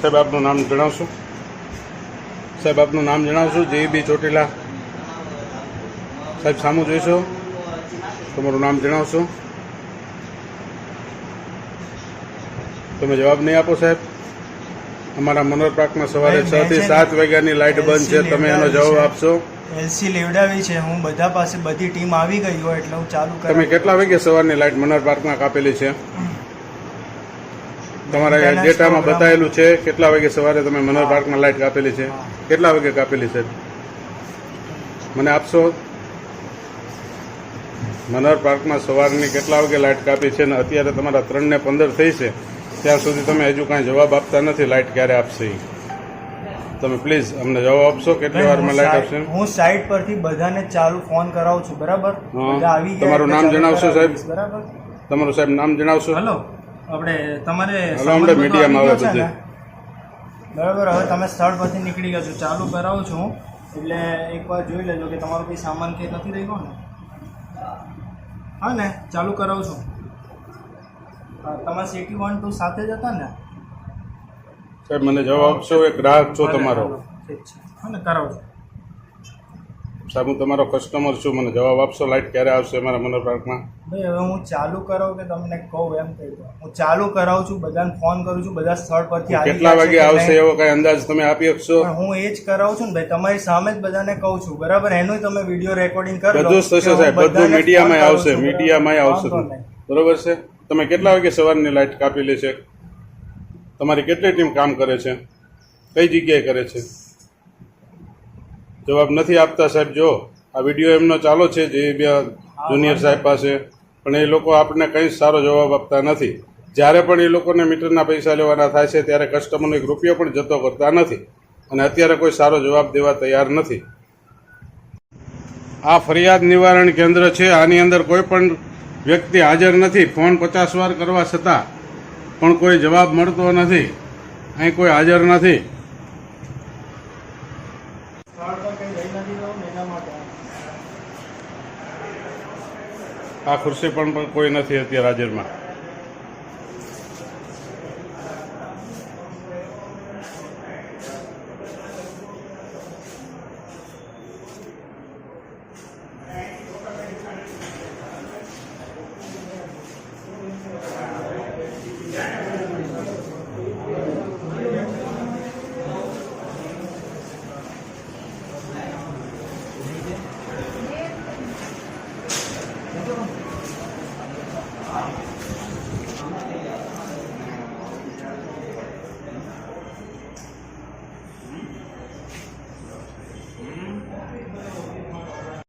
સાહેબ આપનું નામ જણાવશો? સાહેબ આપનું નામ જણાવશો? JB ચોટીલા. સાહેબ સામું જોઈશો? તમારું નામ જણાવશો? તમે જવાબ નહીં આપો સાહેબ. અમારા મનોહર પાર્કમાં સવારે 6 થી 7 વાગ્યાની લાઇટ બંધ છે. તમે એનો જવાબ આપશો? એલસી લેવડાવી છે. હું બધા પાસે બધી ટીમ આવી ગઈ હોય એટલે હું ચાલુ કરું. તમે કેટલા વાગે સવારની લાઇટ મનોહર પાર્કમાં કાપેલી છે? તમારા ડેટામાં બતાવેલું છે કેટલા વાગે સવારે તમે મનોહર પાર્કમાં લાઇટ કાપેલી છે? કેટલા વાગે કાપેલી છે મને આપશો? મનોહર પાર્કમાં સવારની કેટલા વાગે લાઇટ કાપી છે ને અત્યારે તમારા 3:15 થઈ છે ત્યાં સુધી તમે હજુ કાંઈ જવાબ આપતા નથી. લાઇટ ક્યારે આપશે? તમે પ્લીઝ અમને જવાબ આપશો કેટલી વારમાં લાઇટ આપશે? હું સાઇટ પરથી બધાને ચાલુ ફોન કરાવું છું. બરાબર? તમારું નામ જણાવશો સાહેબ? બરાબર, તમારું સાહેબ નામ જણાવશો? હેલો, આપણે તમારે આપણે મીડિયામાં આવે બધે. બરાબર, હવે તમે સ્થળ પરથી નીકળી ગયા છો, ચાલુ કરાવું છું એટલે એકવાર જોઈ લેજો કે તમારો કોઈ સામાન કે નથી રહ્યો ને. હા ને, ચાલુ કરાવું છું. તમારા સિટી 1 2 સાથે જ હતા ને સાહેબ? મને જવાબ આપશો? એક ગ્રાહક છો તમારો. ઠીક છે, હા ને, કરાવું છું સાહેબ. હું તમારો કસ્ટમર છું. મને જવાબ આપશો લાઇટ ક્યારે આવશે અમારા મનોહર પાર્કમાં? ભાઈ હવે હું ચાલુ કરાવું કે તમને કહું એમ કહી દો. હું ચાલુ કરાવું છું, બધાને ફોન કરું છું, બધા સ્થળ પરથી આવી કેટલા વાગે આવશે એવો કઈ અંદાજ તમે આપી શકશો? હું એ જ કરાવું છું ને ભાઈ, તમારી સામે જ બધાને કહું છું. બરાબર? એનું તમે વિડીયો રેકોર્ડિંગ કરો. બધું જ થશે સાહેબ, બધું મીડિયામાં આવશે, મીડિયામાં આવશે. બરોબર છે. તમે કેટલા વાગે સવારની લાઇટ કાપેલી છે? તમારી કેટલી ટીમ કામ કરે છે? કઈ જગ્યાએ કરે છે? જવાબ નથી આપતા સાહેબ. જો આ વિડીયો એમનો ચાલો છે જે જુનિયર સાહેબ પાસે, પણ એ લોકો આપણને કંઈ સારો જવાબ આપતા નથી. જ્યારે પણ એ લોકોને મીટરના પૈસા લેવાના થાય છે ત્યારે કસ્ટમરનો 1 રૂપિયો પણ જતો કરતા નથી અને અત્યારે કોઈ સારો જવાબ દેવા તૈયાર નથી. આ ફરિયાદ નિવારણ કેન્દ્ર છે. આની અંદર કોઈ પણ વ્યક્તિ હાજર નથી. ફોન 50 વાર કરવા છતાં પણ કોઈ જવાબ મળતો નથી. અહીં કોઈ હાજર નથી. આ ખુરશી પણ કોઈ નથી અત્યારે હાજરમાં.